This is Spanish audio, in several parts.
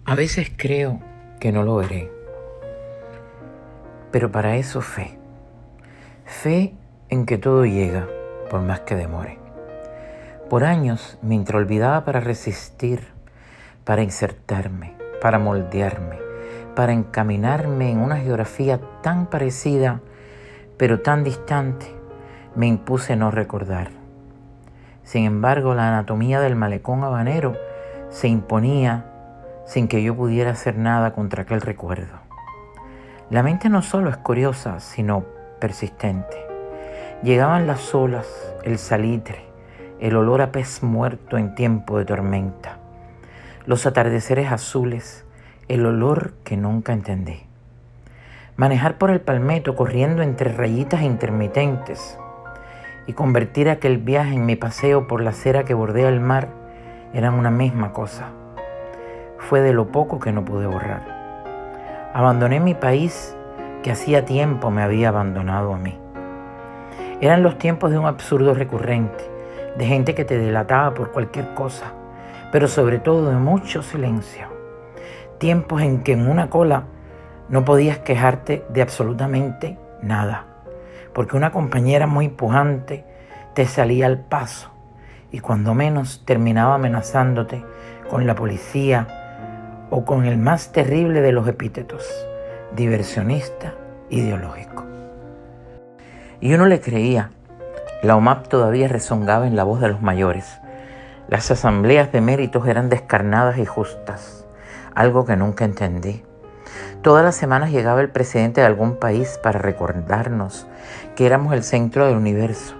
A veces creo que no lo veré, pero para eso fe. Fe en que todo llega, por más que demore. Por años me intraolvidaba para resistir, para insertarme, para moldearme, para encaminarme en una geografía tan parecida, pero tan distante. Me impuse no recordar. Sin embargo, la anatomía del malecón habanero se imponía sin que yo pudiera hacer nada contra aquel recuerdo. La mente no solo es curiosa, sino persistente. Llegaban las olas, el salitre, el olor a pez muerto en tiempo de tormenta, los atardeceres azules, el olor que nunca entendí. Manejar por el Palmetto corriendo entre rayitas intermitentes y convertir aquel viaje en mi paseo por la acera que bordea el mar eran una misma cosa. Fue de lo poco que no pude borrar. Abandoné mi país que hacía tiempo me había abandonado a mí. Eran los tiempos de un absurdo recurrente, de gente que te delataba por cualquier cosa, pero sobre todo de mucho silencio. Tiempos en que en una cola no podías quejarte de absolutamente nada, porque una compañera muy pujante te salía al paso y cuando menos terminaba amenazándote con la policía o con el más terrible de los epítetos, diversionista ideológico. Y yo no le creía. La OMAP todavía rezongaba en la voz de los mayores. Las asambleas de méritos eran descarnadas y justas, algo que nunca entendí. Todas las semanas llegaba el presidente de algún país para recordarnos que éramos el centro del universo,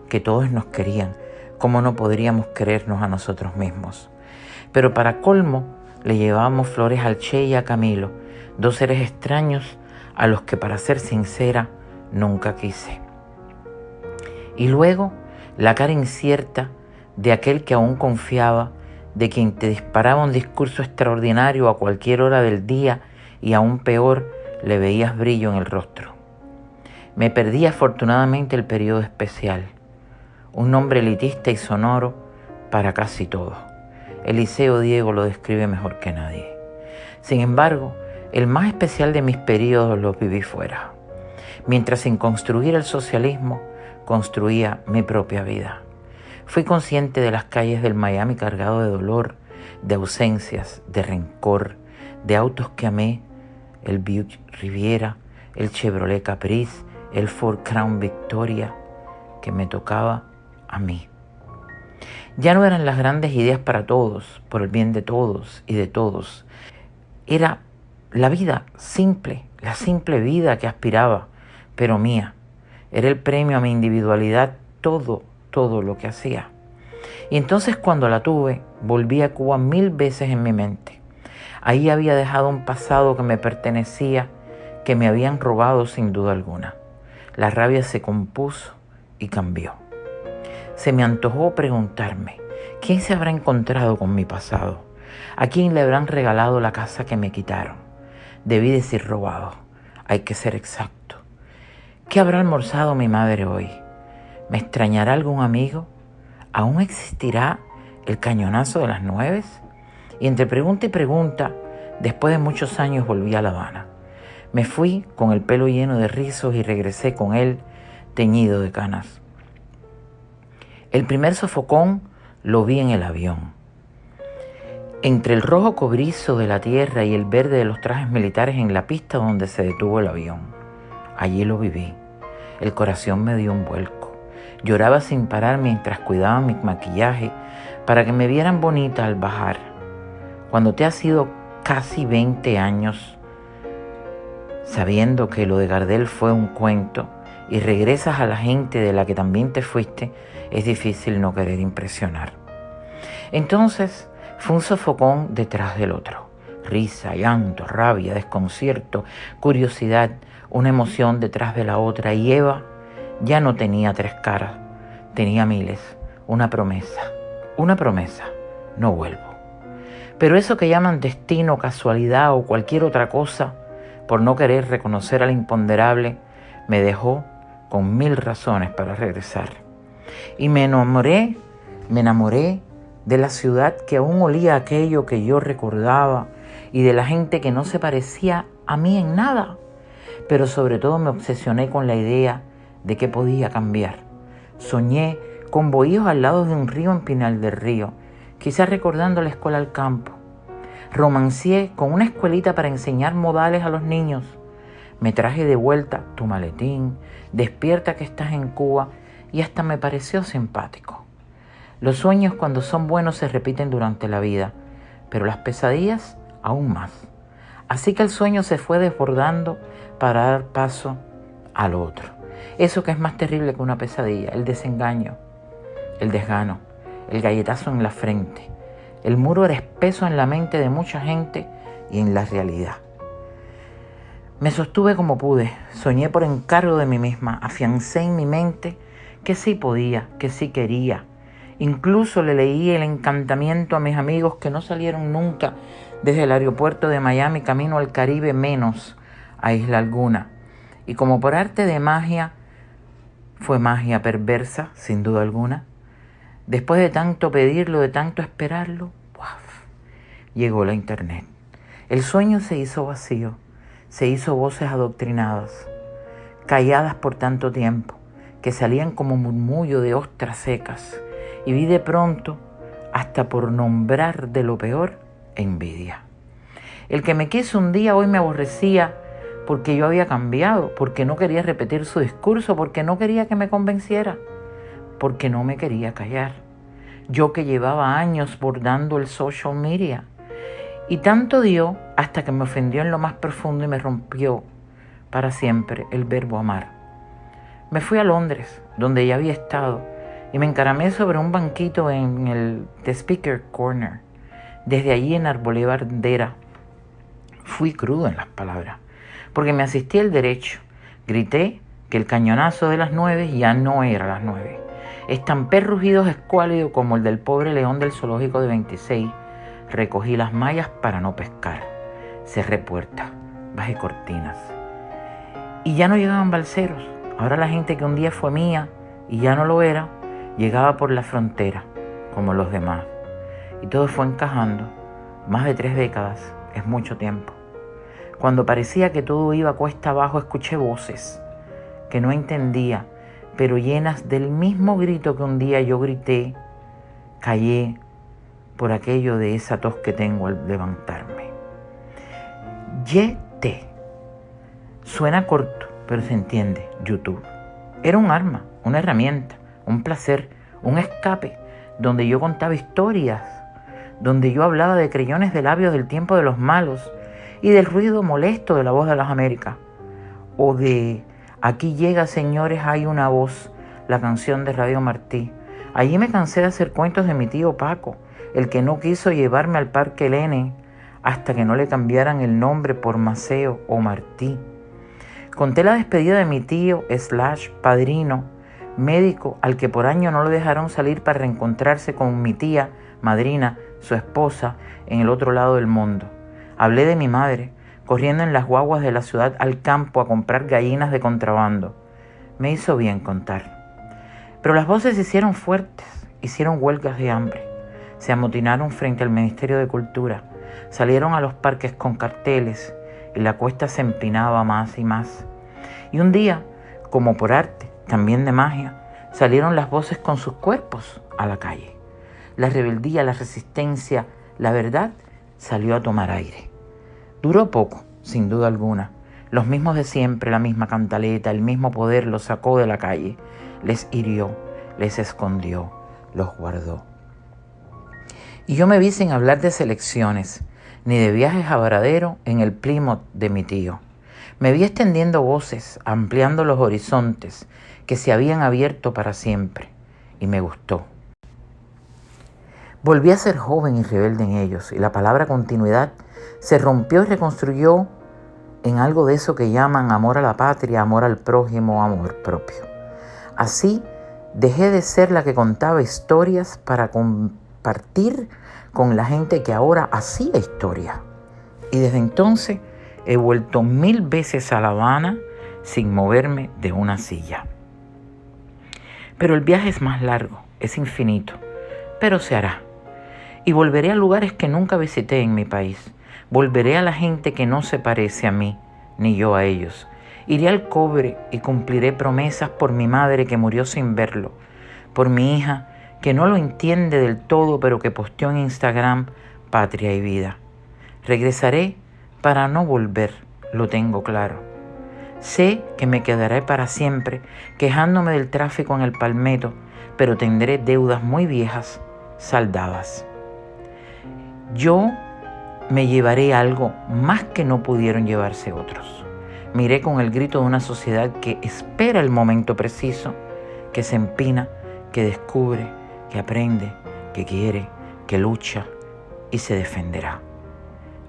que todos nos querían, ¿cómo no podríamos querernos a nosotros mismos? Pero para colmo, le llevábamos flores al Che y a Camilo, dos seres extraños a los que, para ser sincera, nunca quise. Y luego, la cara incierta de aquel que aún confiaba, de quien te disparaba un discurso extraordinario a cualquier hora del día y aún peor, le veías brillo en el rostro. Me perdí afortunadamente el periodo especial, un nombre elitista y sonoro para casi todo. Eliseo Diego lo describe mejor que nadie. Sin embargo, el más especial de mis periodos los viví fuera. Mientras sin construir el socialismo, construía mi propia vida. Fui consciente de las calles del Miami cargado de dolor, de ausencias, de rencor, de autos que amé, el Buick Riviera, el Chevrolet Caprice, el Ford Crown Victoria, que me tocaba a mí. Ya no eran las grandes ideas para todos, por el bien de todos y de todos. Era la vida simple, la simple vida que aspiraba, pero mía. Era el premio a mi individualidad, todo lo que hacía. Y entonces cuando la tuve, volví a Cuba 1000 veces en mi mente. Ahí había dejado un pasado que me pertenecía, que me habían robado sin duda alguna. La rabia se compuso y cambió. Se me antojó preguntarme, ¿quién se habrá encontrado con mi pasado? ¿A quién le habrán regalado la casa que me quitaron? Debí decir robado, hay que ser exacto. ¿Qué habrá almorzado mi madre hoy? ¿Me extrañará algún amigo? ¿Aún existirá el cañonazo de las 9? Y entre pregunta y pregunta, después de muchos años volví a La Habana. Me fui con el pelo lleno de rizos y regresé con él teñido de canas. El primer sofocón lo vi en el avión. Entre el rojo cobrizo de la tierra y el verde de los trajes militares en la pista donde se detuvo el avión. Allí lo viví. El corazón me dio un vuelco. Lloraba sin parar mientras cuidaba mi maquillaje para que me vieran bonita al bajar. Cuando te has ido casi 20 años sabiendo que lo de Gardel fue un cuento y regresas a la gente de la que también te fuiste, es difícil no querer impresionar. Entonces fue un sofocón detrás del otro. Risa, llanto, rabia, desconcierto, curiosidad, una emoción detrás de la otra. Y Eva ya no tenía 3 caras, tenía miles. Una promesa, no vuelvo. Pero eso que llaman destino, casualidad o cualquier otra cosa, por no querer reconocer al imponderable, me dejó con 1000 razones para regresar. Y me enamoré de la ciudad que aún olía aquello que yo recordaba y de la gente que no se parecía a mí en nada. Pero sobre todo me obsesioné con la idea de que podía cambiar. Soñé con bohíos al lado de un río en Pinal del Río, quizás recordando la escuela al campo. Romancié con una escuelita para enseñar modales a los niños. Me traje de vuelta Tu maletín, Despierta que estás en Cuba, y hasta me pareció simpático. Los sueños cuando son buenos se repiten durante la vida, pero las pesadillas aún más. Así que el sueño se fue desbordando para dar paso al otro. Eso que es más terrible que una pesadilla, el desengaño, el desgano, el galletazo en la frente. El muro era espeso en la mente de mucha gente y en la realidad. Me sostuve como pude, soñé por encargo de mí misma, afiancé en mi mente que sí podía, que sí quería. Incluso le leí el encantamiento a mis amigos que no salieron nunca desde el aeropuerto de Miami camino al Caribe, menos a Isla Alguna. Y como por arte de magia, fue magia perversa, sin duda alguna. Después de tanto pedirlo, de tanto esperarlo, ¡puaf!, llegó la internet. El sueño se hizo vacío, se hizo voces adoctrinadas, calladas por tanto tiempo, que salían como murmullo de ostras secas, y vi de pronto, hasta por nombrar de lo peor, envidia. El que me quiso un día hoy me aborrecía porque yo había cambiado, porque no quería repetir su discurso, porque no quería que me convenciera, porque no me quería callar. Yo que llevaba años bordando el social media. Y tanto dio hasta que me ofendió en lo más profundo y me rompió para siempre el verbo amar. Me fui a Londres, donde ya había estado, y me encaramé sobre un banquito en el The Speaker Corner. Desde allí enarbolé bandera. Fui crudo en las palabras, porque me asistí el derecho. Grité que el cañonazo de las 9 ya no era las 9. Estampé rugidos escuálidos como el del pobre león del zoológico de 26. Recogí las mallas para no pescar. Cerré puertas, bajé cortinas. Y ya no llegaban balseros. Ahora la gente que un día fue mía y ya no lo era, llegaba por la frontera, como los demás. Y todo fue encajando. Más de 3 décadas es mucho tiempo. Cuando parecía que todo iba cuesta abajo, escuché voces que no entendía, pero llenas del mismo grito que un día yo grité. Callé por aquello de esa tos que tengo al levantarme. YT. Suena corto, pero se entiende. YouTube. Era un arma, una herramienta, un placer, un escape, donde yo contaba historias, donde yo hablaba de creyones de labios del tiempo de los malos y del ruido molesto de la voz de las Américas, o de Aquí llega, señores, hay una voz, la canción de Radio Martí. Allí me cansé de hacer cuentos de mi tío Paco, el que no quiso llevarme al Parque Lene hasta que no le cambiaran el nombre por Maceo o Martí. Conté la despedida de mi tío / padrino, médico al que por año no lo dejaron salir para reencontrarse con mi tía, madrina, su esposa, en el otro lado del mundo. Hablé de mi madre, corriendo en las guaguas de la ciudad al campo a comprar gallinas de contrabando. Me hizo bien contar. Pero las voces se hicieron fuertes, hicieron huelgas de hambre. Se amotinaron frente al Ministerio de Cultura, salieron a los parques con carteles y la cuesta se empinaba más y más. Y un día, como por arte, también de magia, salieron las voces con sus cuerpos a la calle. La rebeldía, la resistencia, la verdad salió a tomar aire. Duró poco, sin duda alguna. Los mismos de siempre, la misma cantaleta, el mismo poder los sacó de la calle, les hirió, les escondió, los guardó. Y yo me vi sin hablar de selecciones, ni de viajes a Varadero en el Plymouth de mi tío. Me vi extendiendo voces, ampliando los horizontes que se habían abierto para siempre, y me gustó. Volví a ser joven y rebelde en ellos, y la palabra continuidad se rompió y reconstruyó en algo de eso que llaman amor a la patria, amor al prójimo, amor propio. Así dejé de ser la que contaba historias para compartir con la gente que ahora hacía historia. Y desde entonces he vuelto 1000 veces a La Habana sin moverme de una silla. Pero el viaje es más largo, es infinito, pero se hará. Y volveré a lugares que nunca visité en mi país, Volveré a la gente que no se parece a mí, ni yo a ellos. Iré al cobre y cumpliré promesas por mi madre que murió sin verlo, por mi hija que no lo entiende del todo pero que posteó en Instagram patria y vida. Regresaré para no volver, lo tengo claro. Sé que me quedaré para siempre quejándome del tráfico en el Palmetto, pero tendré deudas muy viejas saldadas. Yo me llevaré algo más que no pudieron llevarse otros. Miré con el grito de una sociedad que espera el momento preciso, que se empina, que descubre, que aprende, que quiere, que lucha y se defenderá.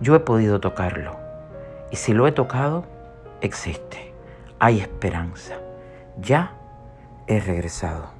Yo he podido tocarlo y si lo he tocado, existe. Hay esperanza. Ya he regresado.